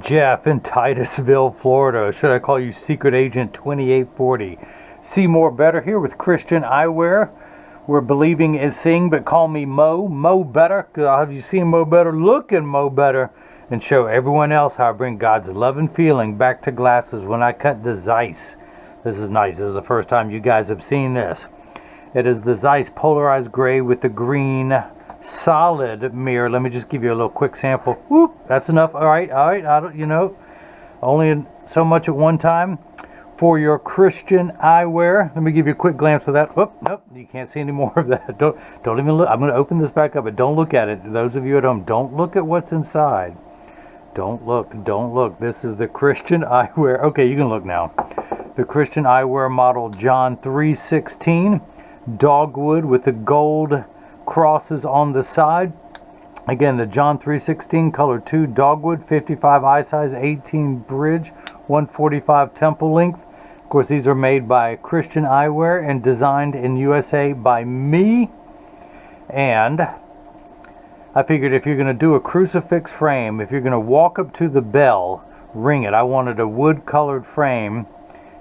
Jeff in Titusville, Florida. Should I call you Secret Agent 2840? See more better here with Christian Eyewear. Where believing is seeing, but call me Mo. Mo Better, because I'll have you seen Mo Better, looking Mo Better, and show everyone else how I bring God's love and feeling back to glasses when I cut the Zeiss. This is nice. This is the first time you guys have seen this. It is the Zeiss Polarized Gray with the green solid mirror. Let me just give you a little quick sample. Whoop, that's enough. All right. I don't, only so much at one time. For your Christian Eyewear, let me give you a quick glance of that. Whoop, nope, you can't see any more of that. Don't even look. I'm going to open this back up, but don't look at it. Those of you at home, don't look at what's inside. Don't look. This is the Christian Eyewear. Okay, you can look now. The Christian Eyewear model John 316, dogwood with the gold crosses on the side. Again, the John 316 color 2 dogwood, 55 eye size, 18 bridge, 145 temple length. Of course, these are made by Christian Eyewear and designed in USA by me. And I figured if you're going to do a crucifix frame, if you're going to walk up to the bell, ring it. I wanted a wood colored frame,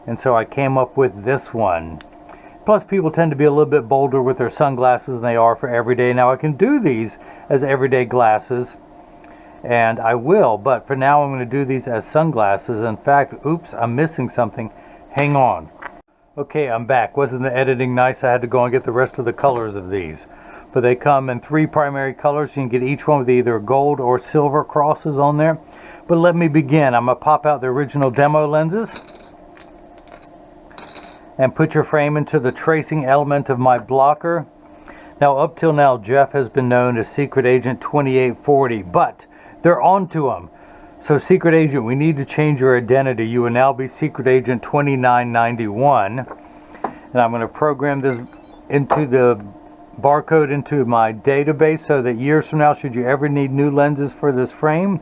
and so I came up with this one. Plus, people tend to be a little bit bolder with their sunglasses than they are for everyday. Now, I can do these as everyday glasses, and I will, but for now, I'm going to do these as sunglasses. In fact, oops, I'm missing something. Hang on. Okay, I'm back. Wasn't the editing nice? I had to go and get the rest of the colors of these. But they come in 3 primary colors. You can get each one with either gold or silver crosses on there. But let me begin. I'm going to pop out the original demo lenses and put your frame into the tracing element of my blocker. Now, up till now, Jeff has been known as Secret Agent 2840, but they're on to him. So, Secret Agent, we need to change your identity. You will now be Secret Agent 2991. And I'm going to program this into the barcode into my database so that years from now, should you ever need new lenses for this frame,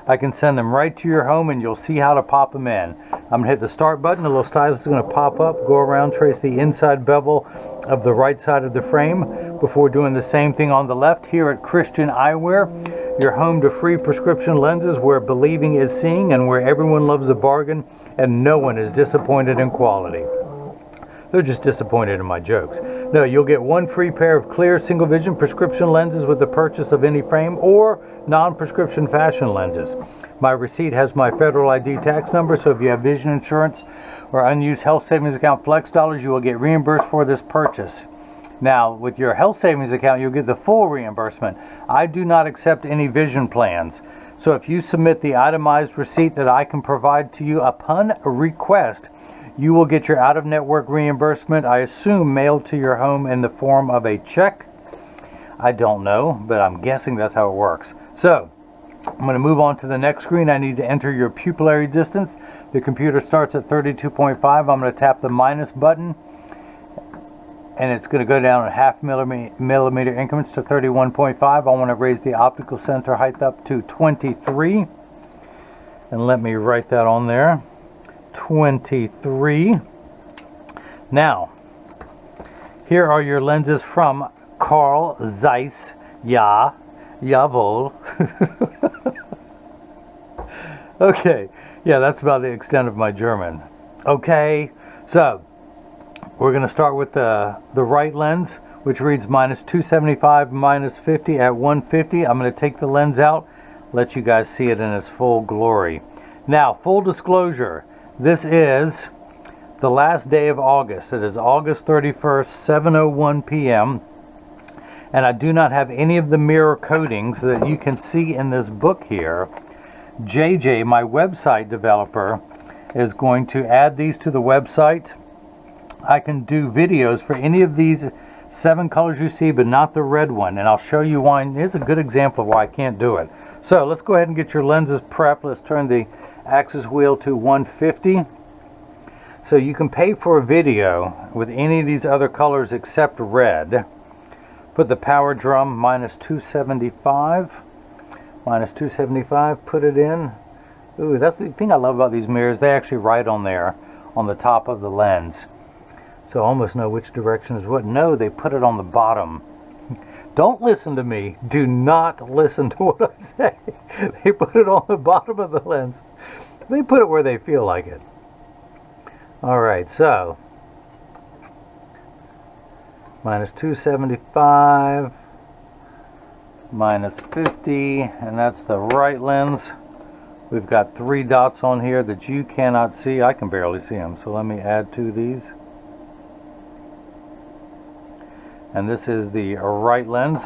I can send them right to your home and you'll see how to pop them in. I'm going to hit the start button. The little stylus is going to pop up, go around, trace the inside bevel of the right side of the frame before doing the same thing on the left. Here at Christian Eyewear, your home to free prescription lenses where believing is seeing and where everyone loves a bargain and no one is disappointed in quality. They're just disappointed in my jokes. No, you'll get 1 free pair of clear single vision prescription lenses with the purchase of any frame or non-prescription fashion lenses. My receipt has my federal ID tax number, so if you have vision insurance or unused health savings account flex dollars, you will get reimbursed for this purchase. Now, with your health savings account, you'll get the full reimbursement. I do not accept any vision plans. So if you submit the itemized receipt that I can provide to you upon request, you will get your out-of-network reimbursement, I assume, mailed to your home in the form of a check. I don't know, but I'm guessing that's how it works. So, I'm going to move on to the next screen. I need to enter your pupillary distance. The computer starts at 32.5. I'm going to tap the minus button, and it's going to go down in half millimeter increments to 31.5. I want to raise the optical center height up to 23. And let me write that on there. 23. Now, here are your lenses from Carl Zeiss. Ja, jawohl. Okay, yeah, that's about the extent of my German. Okay, so we're going to start with the right lens, which reads minus 275, minus 50 at 150. I'm going to take the lens out, let you guys see it in its full glory. Now, full disclosure. This is the last day of August. It is August 31st, 7:01 p.m. And I do not have any of the mirror coatings that you can see in this book here. JJ, my website developer, is going to add these to the website. I can do videos for any of these 7 colors you see, but not the red one. And I'll show you why. Here's a good example of why I can't do it. So let's go ahead and get your lenses prepped. Let's turn the axis wheel to 150. So you can pay for a video with any of these other colors except red. Put the power drum minus 275. Minus 275, put it in. Ooh, that's the thing I love about these mirrors. They actually write on there on the top of the lens. So I almost know which direction is what. No, they put it on the bottom. Don't listen to me. Do not listen to what I say. They put it on the bottom of the lens. They put it where they feel like it. Alright, so minus 275, minus 50, and that's the right lens. We've got 3 dots on here that you cannot see. I can barely see them, so let me add to these. And this is the right lens.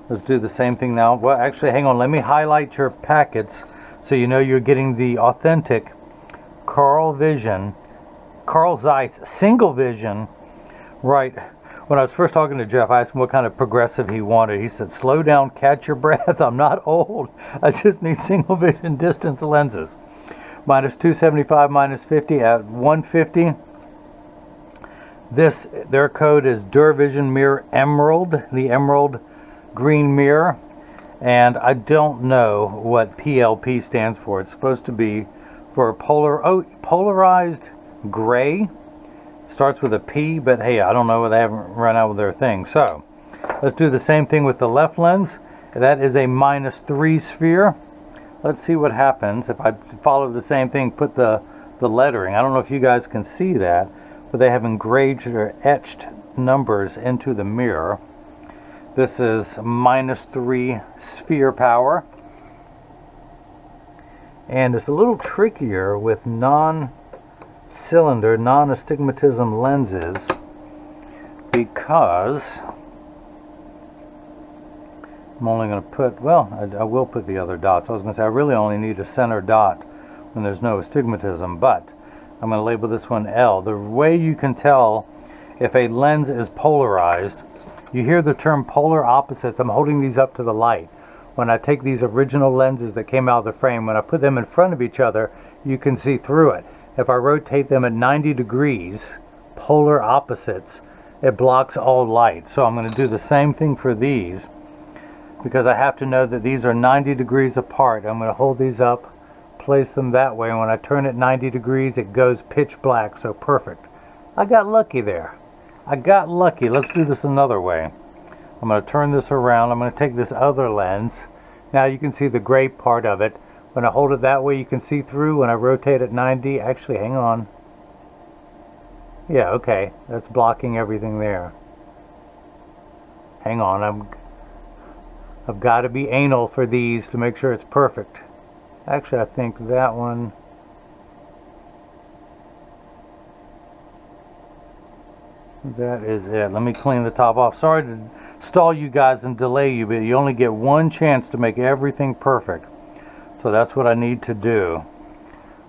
Let's do the same thing now. Well, actually, hang on. Let me highlight your packets so you know you're getting the authentic Carl Zeiss single vision. Right. When I was first talking to Jeff, I asked him what kind of progressive he wanted. He said, slow down, catch your breath. I'm not old. I just need single vision distance lenses. Minus 275, minus 50 at 150. Their code is DuraVision Mirror Emerald, the emerald green mirror. And I don't know what PLP stands for. It's supposed to be for polarized gray. Starts with a P, but hey, I don't know, they haven't run out with their thing. So let's do the same thing with the left lens. That is a minus 3 sphere. Let's see what happens if I follow the same thing, put the lettering. I don't know if you guys can see that, but they have engraved or etched numbers into the mirror. This is minus 3 sphere power. And it's a little trickier with non-cylinder, non-astigmatism lenses because I'm only going to put, well, I will put the other dots. I was going to say I really only need a center dot when there's no astigmatism, but I'm going to label this one L. The way you can tell if a lens is polarized, you hear the term polar opposites. I'm holding these up to the light. When I take these original lenses that came out of the frame, when I put them in front of each other, you can see through it. If I rotate them at 90 degrees, polar opposites, it blocks all light. So I'm going to do the same thing for these because I have to know that these are 90 degrees apart. I'm going to hold these up, place them that way, and when I turn it 90 degrees, it goes pitch black. So perfect. I got lucky there. I got lucky. Let's do this another way. I'm going to turn this around. I'm going to take this other lens. Now you can see the gray part of it. When I hold it that way, you can see through. When I rotate at 90, actually, hang on. Yeah, okay. That's blocking everything there. Hang on. I've got to be anal for these to make sure it's perfect. Actually, I think that one... That is it. Let me clean the top off. Sorry to stall you guys and delay you, but you only get one chance to make everything perfect. So that's what I need to do.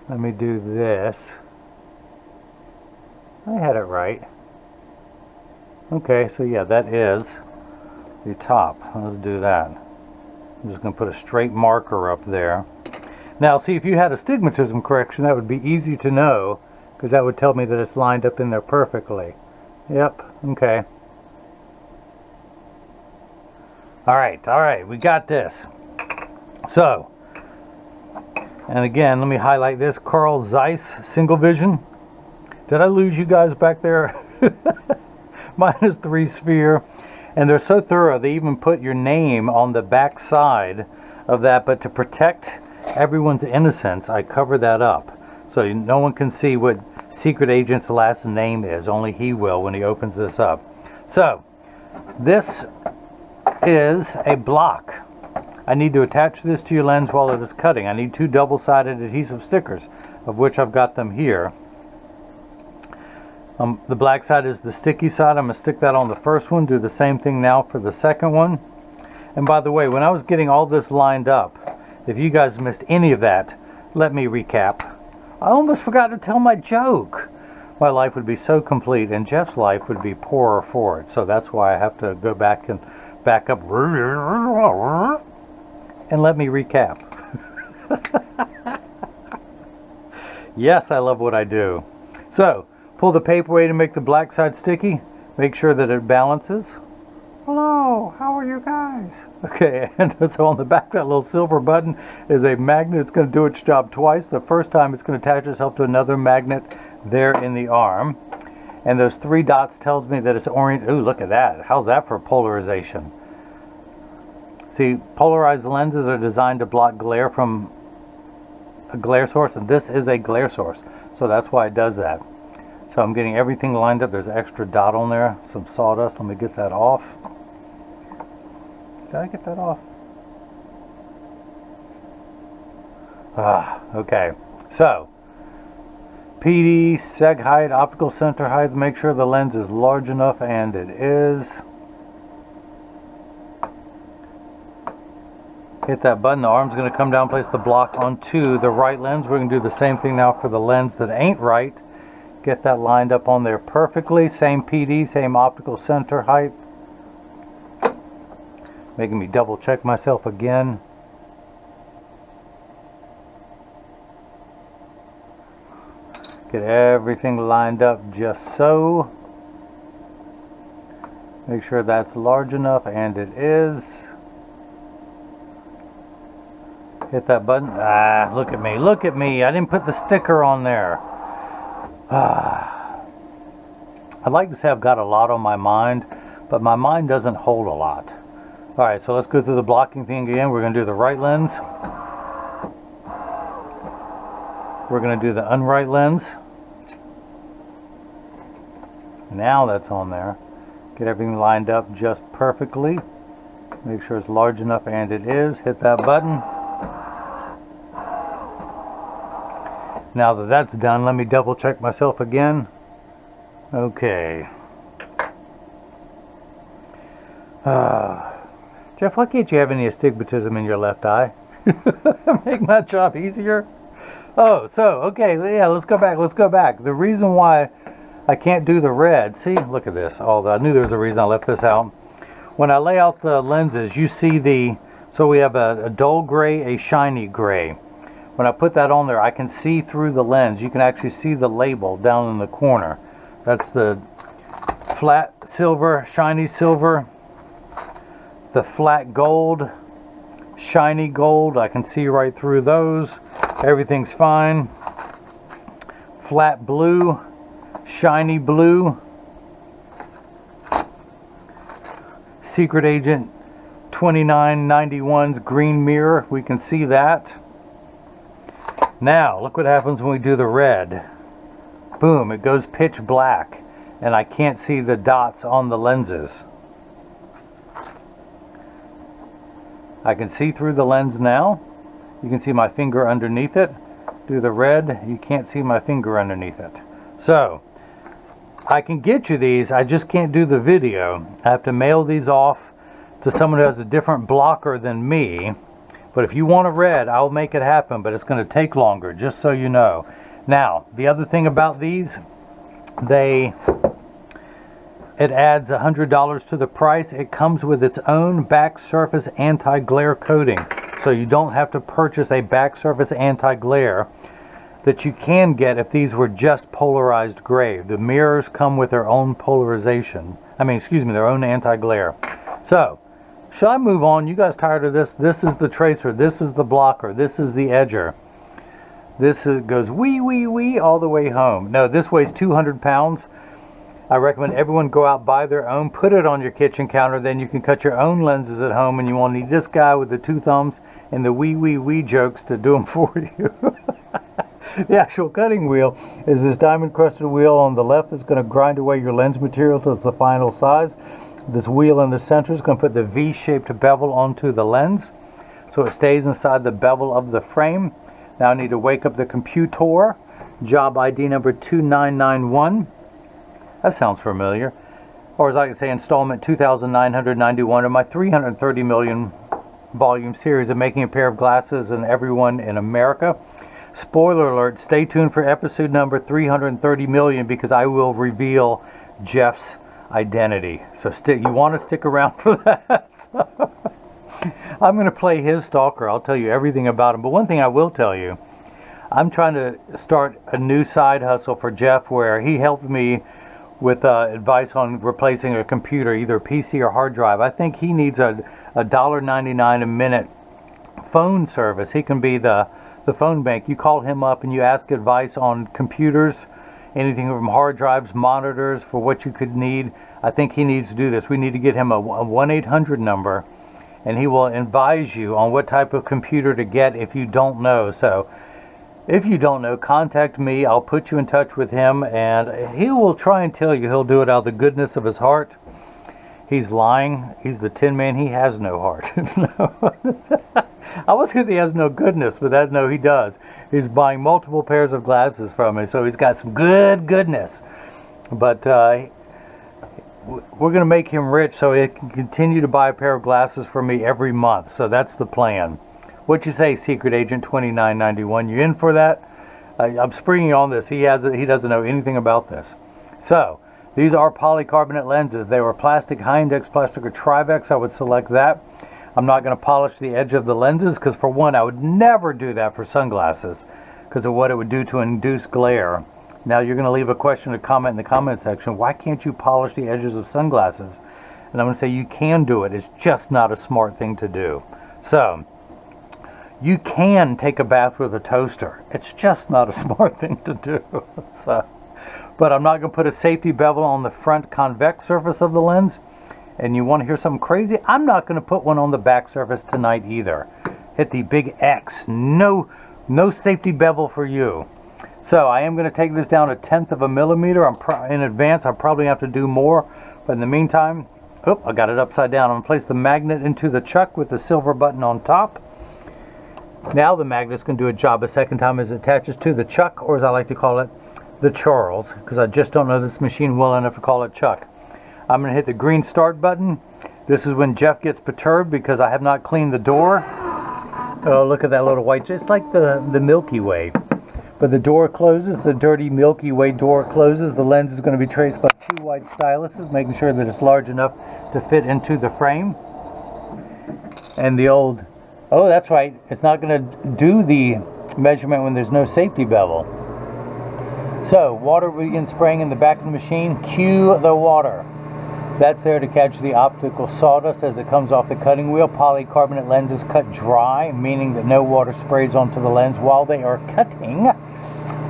Let me do this. I had it right. Okay, so yeah, that is the top. Let's do that. I'm just going to put a straight marker up there. Now, see, if you had astigmatism correction, that would be easy to know, because that would tell me that it's lined up in there perfectly. Yep, okay. Alright, we got this. So, and again, let me highlight this. Carl Zeiss single vision. Did I lose you guys back there? Minus 3 sphere. And they're so thorough, they even put your name on the back side of that. But to protect everyone's innocence, I cover that up. So no one can see what secret agent's last name is. Only he will when he opens this up. So, this is a block. I need to attach this to your lens while it is cutting. I need 2 double-sided adhesive stickers, of which I've got them here. The black side is the sticky side. I'm going to stick that on the first one. Do the same thing now for the second one. And by the way, when I was getting all this lined up, if you guys missed any of that, let me recap. I almost forgot to tell my joke. My life would be so complete, and Jeff's life would be poorer for it. So that's why I have to go back and back up and let me recap. Yes, I love what I do. So, pull the paper away to make the black side sticky. Make sure that it balances. Hello, how are you guys? Okay, and so on the back of that little silver button is a magnet. It's going to do its job twice. The first time it's going to attach itself to another magnet there in the arm. And those 3 dots tells me that it's oriented. Ooh, look at that. How's that for polarization? See, polarized lenses are designed to block glare from a glare source, and this is a glare source, so that's why it does that. So I'm getting everything lined up. There's an extra dot on there, some sawdust. Let me get that off. Did I get that off? Okay. So, PD, seg height, optical center height. Make sure the lens is large enough, and it is. Hit that button. The arm's going to come down, place the block onto the right lens. We're going to do the same thing now for the lens that ain't right. Get that lined up on there perfectly. Same PD, same optical center height. Making me double check myself again. Get everything lined up just so. Make sure that's large enough, and it is. Hit that button. Look at me. Look at me. I didn't put the sticker on there. I'd like to say I've got a lot on my mind, but my mind doesn't hold a lot. Alright, so let's go through the blocking thing again. We're going to do the right lens. We're going to do the unright lens. Now that's on there. Get everything lined up just perfectly. Make sure it's large enough, and it is. Hit that button. Now that that's done, let me double check myself again. Okay. Jeff, why can't you have any astigmatism in your left eye? Make my job easier. Oh, so, okay, yeah, let's go back. Let's go back. The reason why I can't do the red, see, look at this. Oh, I knew there was a reason I left this out. When I lay out the lenses, you see so we have a dull gray, a shiny gray. When I put that on there, I can see through the lens. You can actually see the label down in the corner. That's the flat silver, shiny silver, the flat gold, shiny gold. I can see right through those. Everything's fine. Flat blue, shiny blue, Secret Agent 2991's green mirror. We can see that. Now, look what happens when we do the red. Boom, it goes pitch black, and I can't see the dots on the lenses. I can see through the lens now. You can see my finger underneath it. Do the red, you can't see my finger underneath it. So, I can get you these, I just can't do the video. I have to mail these off to someone who has a different blocker than me. But if you want a red, I'll make it happen, but it's going to take longer, just so you know. Now, the other thing about these, it adds $100 to the price. It comes with its own back surface anti-glare coating. So you don't have to purchase a back surface anti-glare that you can get if these were just polarized gray. The mirrors come with their own polarization. Their own anti-glare. So, should I move on? You guys tired of this? This is the tracer. This is the blocker. This is the edger. This goes wee all the way home. No, this weighs 200 pounds. I recommend everyone go out, buy their own, put it on your kitchen counter. Then you can cut your own lenses at home, and you won't need this guy with the two thumbs and the wee jokes to do them for you. The actual cutting wheel is this diamond crusted wheel on the left that's going to grind away your lens material till it's the final size. This wheel in the center is going to put the V-shaped bevel onto the lens, so it stays inside the bevel of the frame. Now I need to wake up the computer. Job ID number 2991. That sounds familiar. Or as I can say, installment 2991 of my 330 million volume series of making a pair of glasses and everyone in America. Spoiler alert, stay tuned for episode number 330 million, because I will reveal Jeff's identity. So you want to stick around for that. So, I'm going to play his stalker. I'll tell you everything about him. But one thing I will tell you, I'm trying to start a new side hustle for Jeff where he helped me with advice on replacing a computer, either a PC or hard drive. I think he needs a $1.99 a minute phone service. He can be the phone bank. You call him up and you ask advice on computers, anything from hard drives, monitors, for what you could need. I think he needs to do this. We need to get him a 1-800 number, and he will advise you on what type of computer to get if you don't know. So if you don't know, contact me. I'll put you in touch with him, and he will try and tell you. He'll do it out of the goodness of his heart. He's lying. He's the Tin Man. He has no heart. No. I was going to say he has no goodness, but no, he does. He's buying multiple pairs of glasses from me, so he's got some goodness. But we're going to make him rich so he can continue to buy a pair of glasses from me every month. So that's the plan. What you say, Secret Agent 2991? You in for that? I'm springing on this. He doesn't know anything about this. So these are polycarbonate lenses. If they were plastic, high index plastic, or Trivex, I would select that. I'm not going to polish the edge of the lenses because, for one, I would never do that for sunglasses because of what it would do to induce glare. Now you're going to leave a question or comment in the comment section. Why can't you polish the edges of sunglasses? And I'm going to say you can do it. It's just not a smart thing to do. So you can take a bath with a toaster. It's just not a smart thing to do. But I'm not going to put a safety bevel on the front convex surface of the lens. And you want to hear something crazy? I'm not going to put one on the back surface tonight either. Hit the big X. No safety bevel for you. So I am going to take this down 1/10 of a millimeter. In advance, I'll probably have to do more. But in the meantime, I got it upside down. I'm going to place the magnet into the chuck with the silver button on top. Now the magnet's going to do a job a second time as it attaches to the chuck, or as I like to call it, the Charles, because I just don't know this machine well enough to call it chuck. I'm going to hit the green start button. This is when Jeff gets perturbed because I have not cleaned the door. Oh, look at that little white. It's like the Milky Way. But the door closes, the dirty Milky Way door closes. The lens is going to be traced by 2 white styluses, making sure that it's large enough to fit into the frame. And the old, oh, that's right, it's not going to do the measurement when there's no safety bevel. So, water begins spraying in the back of the machine. Cue the water. That's there to catch the optical sawdust as it comes off the cutting wheel. Polycarbonate lenses cut dry, meaning that no water sprays onto the lens while they are cutting.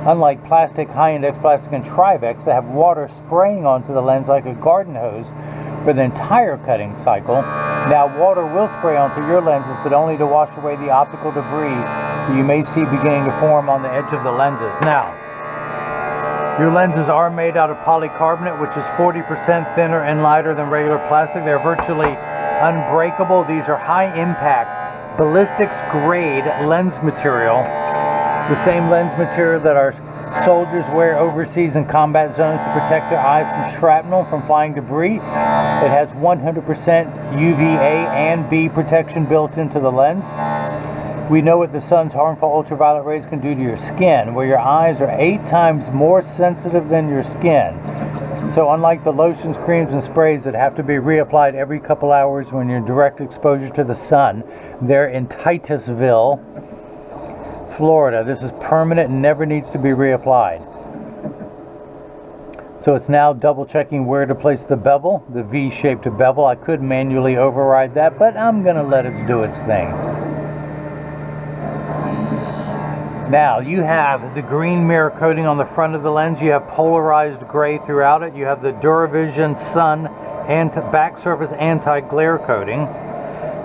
Unlike plastic, high-index plastic, and Trivex that have water spraying onto the lens like a garden hose for the entire cutting cycle. Now water will spray onto your lenses, but only to wash away the optical debris that you may see beginning to form on the edge of the lenses. Now, your lenses are made out of polycarbonate, which is 40% thinner and lighter than regular plastic. They're virtually unbreakable. These are high-impact, ballistics grade lens material. The same lens material that our soldiers wear overseas in combat zones to protect their eyes from shrapnel, from flying debris. It has 100% UVA and B protection built into the lens. We know what the sun's harmful ultraviolet rays can do to your skin, where your eyes are 8 times more sensitive than your skin. So unlike the lotions, creams, and sprays that have to be reapplied every couple hours when you're in direct exposure to the sun, they're in Titusville, Florida. This is permanent and never needs to be reapplied. So it's now double checking where to place the bevel, the V-shaped bevel. I could manually override that, but I'm going to let it do its thing. Now you have the green mirror coating on the front of the lens. You have polarized gray throughout it. You have the DuraVision Sun and back surface anti-glare coating.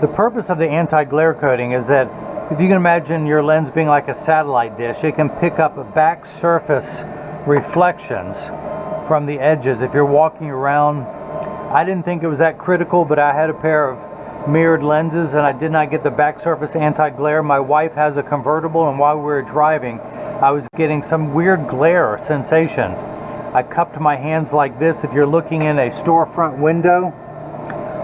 The purpose of the anti-glare coating is that if you can imagine your lens being like a satellite dish, it can pick up back surface reflections from the edges. If you're walking around, I didn't think it was that critical, but I had a pair of mirrored lenses and I did not get the back surface anti-glare. My wife has a convertible, and while we were driving I was getting some weird glare sensations. I cupped my hands like this. If you're looking in a storefront window,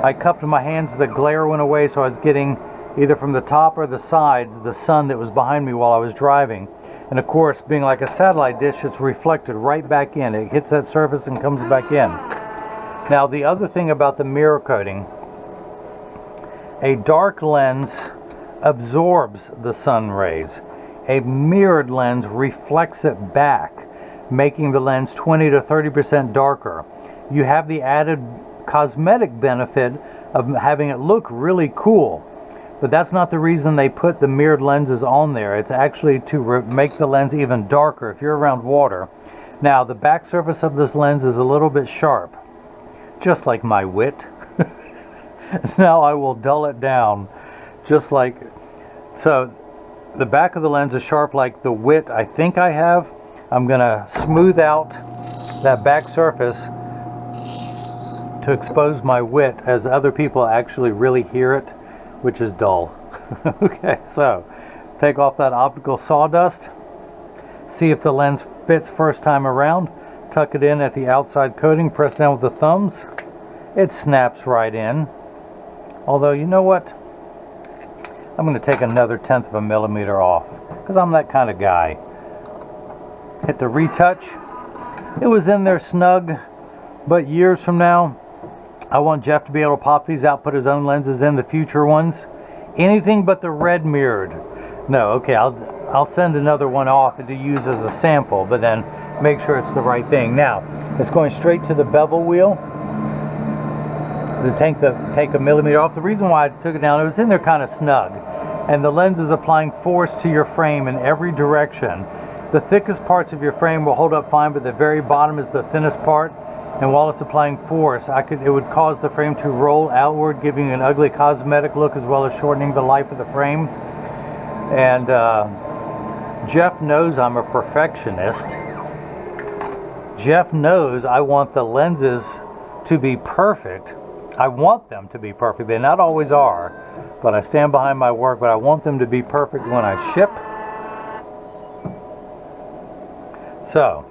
I cupped my hands, the glare went away, so I was getting either from the top or the sides the sun that was behind me while I was driving. And of course, being like a satellite dish, it's reflected right back in. It hits that surface and comes back in. Now the other thing about the mirror coating, a dark lens absorbs the sun rays. A mirrored lens reflects it back, making the lens 20 to 30% darker. You have the added cosmetic benefit of having it look really cool, but that's not the reason they put the mirrored lenses on there. It's actually to make the lens even darker if you're around water. Now the back surface of this lens is a little bit sharp, just like my wit. Now I will dull it down just like so. The back of the lens is sharp like the wit I think I have. I'm gonna smooth out that back surface to expose my wit as other people actually really hear it, which is dull. Okay, so take off that optical sawdust, see if the lens fits first time around, tuck it in at the outside coating, press down with the thumbs. It snaps right in. Although, you know what? I'm going to take another 1/10 of a millimeter off because I'm that kind of guy. Hit the retouch. It was in there snug, but years from now, I want Jeff to be able to pop these out, put his own lenses in, the future ones. Anything but the red mirrored. No, okay, I'll send another one off to use as a sample, but then make sure it's the right thing. Now, it's going straight to the bevel wheel to take a millimeter off. The reason why I took it down, it was in there kind of snug, and the lens is applying force to your frame in every direction. The thickest parts of your frame will hold up fine, but the very bottom is the thinnest part, and while it's applying force, it would cause the frame to roll outward, giving you an ugly cosmetic look as well as shortening the life of the frame. And Jeff knows I'm a perfectionist. Jeff knows I want the lenses to be perfect. I want them to be perfect. They not always are, but I stand behind my work, but I want them to be perfect when I ship. So,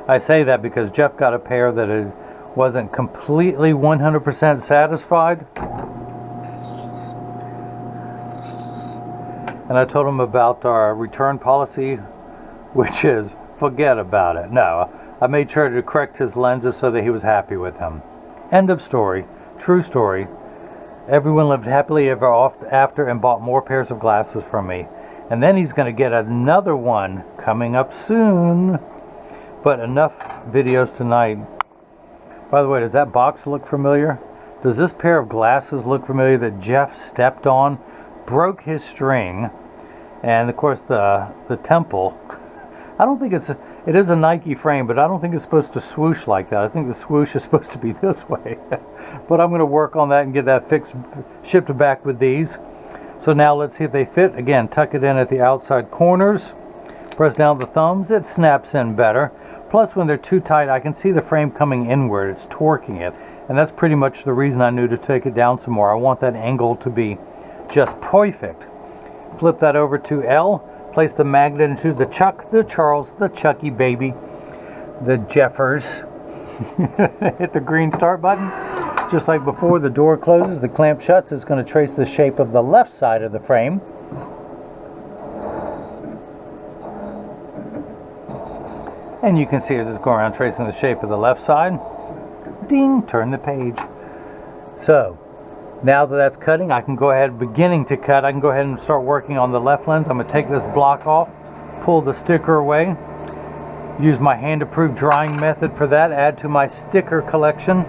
I say that because Jeff got a pair that it wasn't completely 100% satisfied. And I told him about our return policy, which is forget about it. No, I made sure to correct his lenses so that he was happy with them. End of story. True story. Everyone lived happily ever after and bought more pairs of glasses from me. And then he's going to get another one coming up soon. But enough videos tonight. By the way, does that box look familiar? Does this pair of glasses look familiar that Jeff stepped on, broke his string, and of course the temple. I don't think it is a Nike frame, but I don't think it's supposed to swoosh like that. I think the swoosh is supposed to be this way. But I'm going to work on that and get that fixed, shipped back with these. So now let's see if they fit. Again, tuck it in at the outside corners. Press down with the thumbs. It snaps in better. Plus, when they're too tight, I can see the frame coming inward. It's torquing it. And that's pretty much the reason I knew to take it down some more. I want that angle to be just perfect. Flip that over to L. Place the magnet into the Chuck, the Charles, the Chucky baby, the Jeffers. Hit the green start button. Just like before, the door closes, the clamp shuts. It's going to trace the shape of the left side of the frame. And you can see as it's going around tracing the shape of the left side. Ding, turn the page. So, now that that's cutting, I can go ahead, beginning to cut, I can go ahead and start working on the left lens. I'm going to take this block off, pull the sticker away, use my hand-approved drying method for that, add to my sticker collection.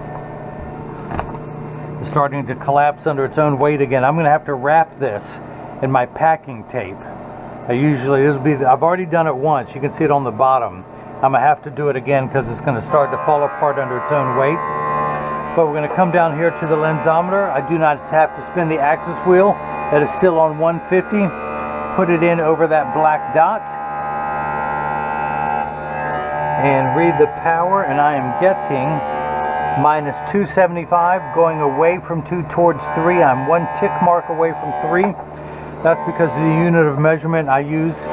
It's starting to collapse under its own weight again. I'm going to have to wrap this in my packing tape. I've already done it once. You can see it on the bottom. I'm going to have to do it again because it's going to start to fall apart under its own weight. But we're going to come down here to the lensometer. I do not have to spin the axis wheel. That is still on 150. Put it in over that black dot. And read the power, and I am getting minus 275, going away from 2 towards 3. I'm 1 tick mark away from 3. That's because the unit of measurement I use,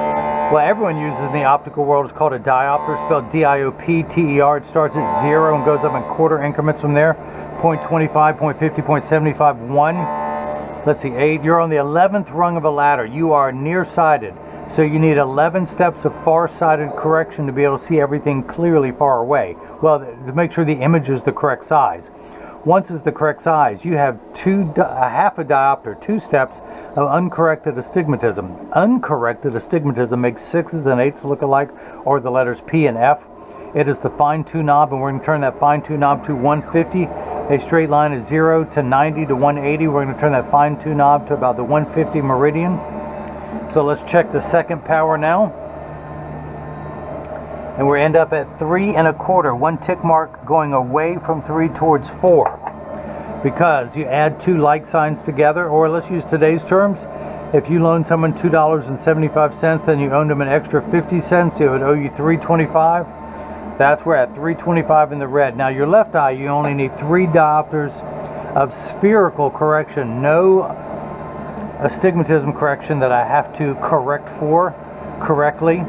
well, everyone uses in the optical world, is called a diopter, spelled D-I-O-P-T-E-R. It starts at 0 and goes up in quarter increments from there. 0.25, 0.50, 0.75, 1. Let's see, 8. You're on the 11th rung of a ladder. You are nearsighted. So you need 11 steps of far-sighted correction to be able to see everything clearly far away. Well, to make sure the image is the correct size. Once it's the correct size, you have half a diopter, 2 steps of uncorrected astigmatism. Uncorrected astigmatism makes 6s and 8s look alike, or the letters P and F. It is the fine-tune knob, and we're going to turn that fine-tune knob to 150. A straight line is 0 to 90 to 180. We're going to turn that fine-tune knob to about the 150 meridian. So let's check the second power now. And we end up at 3 1/4, 1 tick mark going away from 3 towards 4. because you add two like signs together, or let's use today's terms. If you loan someone $2.75, then you owe them an extra 50 cents, it would owe you $3.25. That's where at $3.25 in the red. Now your left eye, you only need 3 diopters of spherical correction, no astigmatism correction that I have to correct for correctly,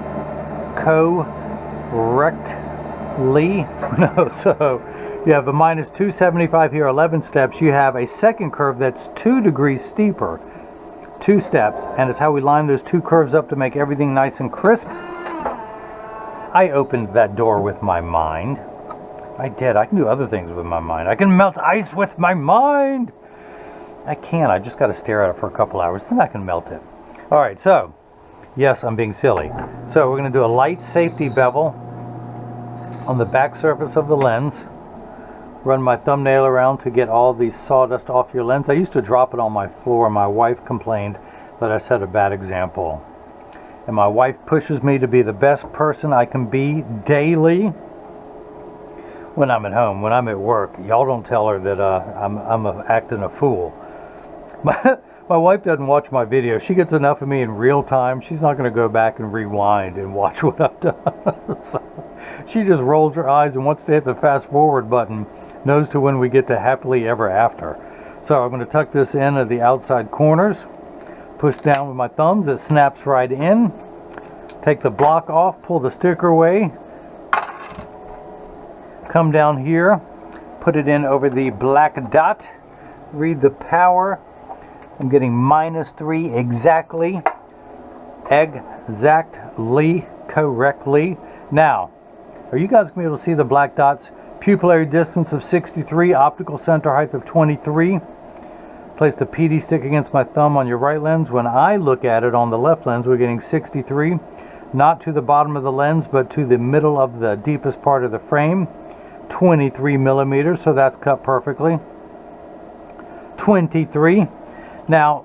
no, so you have a minus 275 here, 11 steps. You have a second curve that's 2 degrees steeper, 2 steps, and it's how we line those 2 curves up to make everything nice and crisp. I opened that door with my mind. I did. I can do other things with my mind. I can melt ice with my mind. I can. I just got to stare at it for a couple hours, then I can melt it. All right, so yes, I'm being silly. So we're going to do a light safety bevel on the back surface of the lens. Run my thumbnail around to get all the sawdust off your lens. I used to drop it on my floor. My wife complained that I set a bad example. And my wife pushes me to be the best person I can be daily when I'm at home. When I'm at work, y'all don't tell her that I'm acting a fool. My wife doesn't watch my video. She gets enough of me in real time. She's not going to go back and rewind and watch what I've done. So she just rolls her eyes and wants to hit the fast forward button, knows to when we get to happily ever after. So I'm going to tuck this in at the outside corners, push down with my thumbs, it snaps right in. Take the block off, pull the sticker away, come down here, put it in over the black dot, read the power. I'm getting -3 exactly, correctly. Now, are you guys going to be able to see the black dots? Pupillary distance of 63, optical center height of 23. Place the PD stick against my thumb on your right lens. When I look at it on the left lens, we're getting 63. Not to the bottom of the lens, but to the middle of the deepest part of the frame. 23 millimeters, so that's cut perfectly. 23. Now,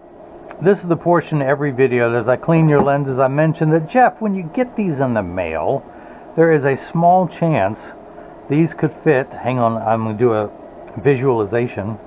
this is the portion in every video that as I clean your lenses, I mentioned that, Jeff, when you get these in the mail, there is a small chance these could fit. Hang on, I'm going to do a visualization,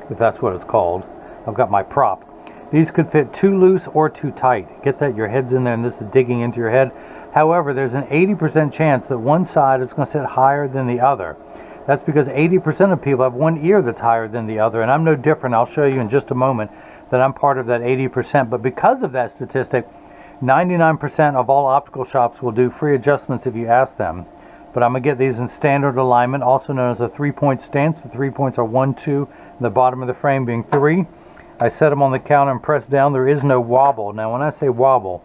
if that's what it's called. I've got my prop. These could fit too loose or too tight. Get that your head's in there and this is digging into your head. However, there's an 80% chance that one side is going to sit higher than the other. That's because 80% of people have one ear that's higher than the other, and I'm no different. I'll show you in just a moment that I'm part of that 80%. But because of that statistic, 99% of all optical shops will do free adjustments if you ask them. But I'm going to get these in standard alignment, also known as a 3-point stance. The 3 points are 1, 2, and the bottom of the frame being 3. I set them on the counter and press down. There is no wobble. Now, when I say wobble,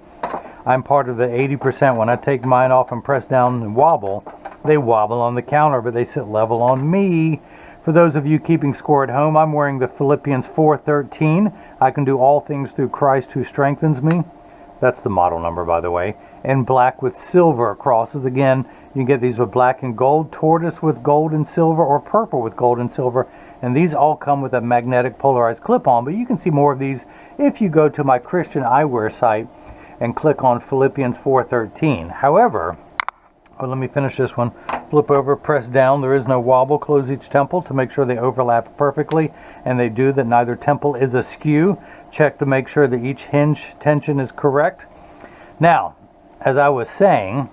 I'm part of the 80%. When I take mine off and press down and wobble, they wobble on the counter, but they sit level on me. For those of you keeping score at home, I'm wearing the Philippians 4:13. I can do all things through Christ who strengthens me. That's the model number, by the way. And black with silver crosses. Again, you can get these with black and gold, tortoise with gold and silver, or purple with gold and silver. And these all come with a magnetic polarized clip-on, but you can see more of these if you go to my Christian Eyewear site and click on Philippians 4:13. However, let me finish this one. Flip over, press down. There is no wobble. Close each temple to make sure they overlap perfectly, and they do, that neither temple is askew. Check to make sure that each hinge tension is correct. Now, as I was saying,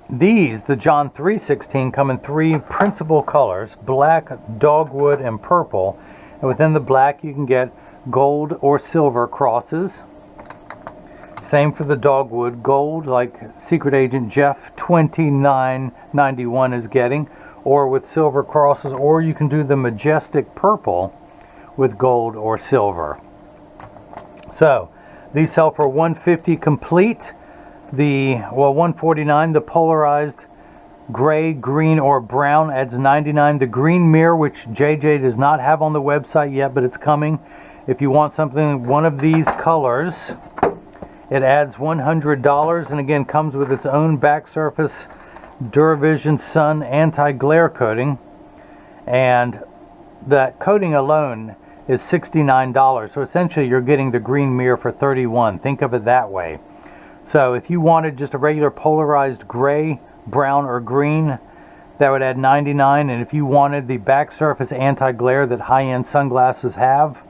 these, the John 3:16, come in 3 principal colors: black, dogwood, and purple. And within the black, you can get gold or silver crosses. Same for the dogwood, gold like Secret Agent Jeff 2991 is getting, or with silver crosses, or you can do the majestic purple with gold or silver. So these sell for $150 complete. $149. The polarized gray, green, or brown adds $99. The green mirror, which JJ does not have on the website yet, but it's coming. If you want something one of these colors, it adds $100, and again comes with its own back surface Duravision Sun anti-glare coating, and that coating alone is $69. So essentially you're getting the green mirror for $31. Think of it that way. So if you wanted just a regular polarized gray, brown, or green, that would add $99. And if you wanted the back surface anti-glare that high-end sunglasses have,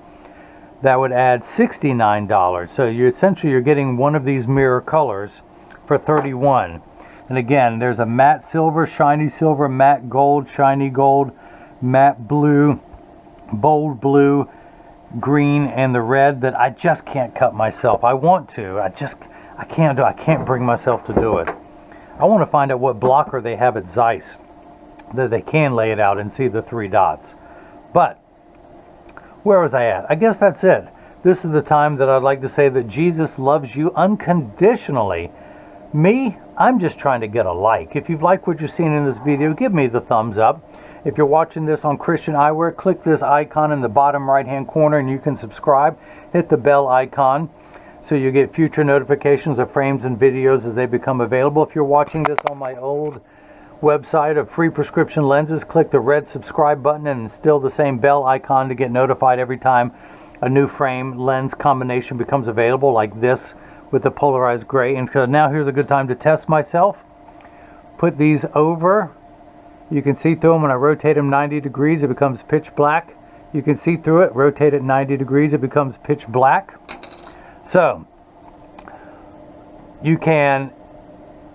that would add $69. So you're getting one of these mirror colors for $31. And again, there's a matte silver, shiny silver, matte gold, shiny gold, matte blue, bold blue, green, and the red that I just can't cut myself. I want to, I can't bring myself to do it. I want to find out what blocker they have at Zeiss that they can lay it out and see the 3 dots. But where was I at? I guess that's it. This is the time that I'd like to say that Jesus loves you unconditionally. Me, I'm just trying to get a like. If you've liked what you've seen in this video, give me the thumbs up. If you're watching this on Christian Eyewear, click this icon in the bottom right hand corner and you can subscribe. Hit the bell icon so you get future notifications of frames and videos as they become available. If you're watching this on my old website of free prescription lenses, click the red subscribe button and still the same bell icon to get notified every time a new frame lens combination becomes available, like this with the polarized gray. And now here's a good time to test myself. Put these over. You can see through them. When I rotate them 90 degrees, it becomes pitch black. You can see through it. Rotate it 90 degrees, it becomes pitch black. So you can,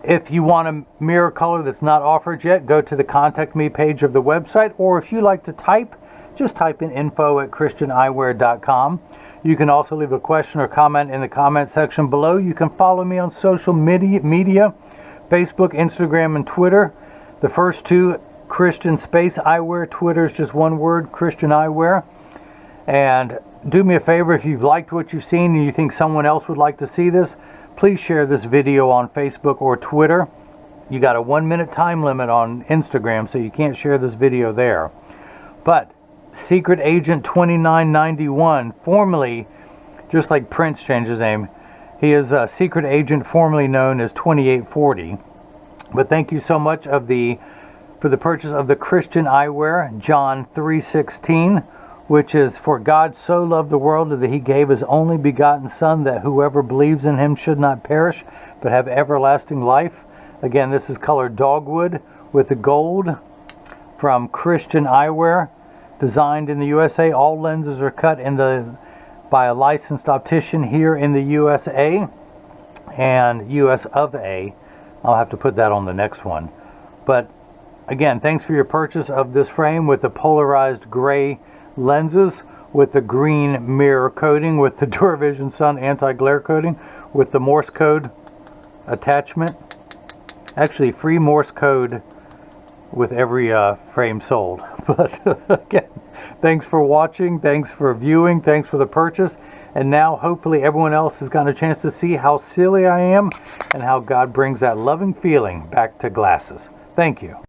if you want a mirror color that's not offered yet, go to the contact me page of the website, or if you like to type, just type in info@christianeyewear.com. You can also leave a question or comment in the comment section below. You can follow me on social media, Facebook, Instagram, and Twitter. The first 2, Christian Space Eyewear. Twitter is just one word, Christian Eyewear. And do me a favor, if you've liked what you've seen and you think someone else would like to see this, please share this video on Facebook or Twitter. You got a 1-minute time limit on Instagram, so you can't share this video there. But Secret Agent 2991, formerly, just like Prince changed his name, he is a secret agent formerly known as 2840. But thank you so much for the purchase of the Christian Eyewear, John 3:16, which is, for God so loved the world that he gave his only begotten Son, that whoever believes in him should not perish, but have everlasting life. Again, this is colored dogwood with the gold from Christian Eyewear, designed in the USA. All lenses are cut by a licensed optician here in the USA and US of A. I'll have to put that on the next one. But again, thanks for your purchase of this frame with the polarized gray lenses, with the green mirror coating, with the DuraVision Sun anti-glare coating, with the Morse code attachment. Actually, free Morse code with every frame sold. But again, thanks for watching, thanks for viewing, thanks for the purchase. And now hopefully everyone else has gotten a chance to see how silly I am and how God brings that loving feeling back to glasses. Thank you.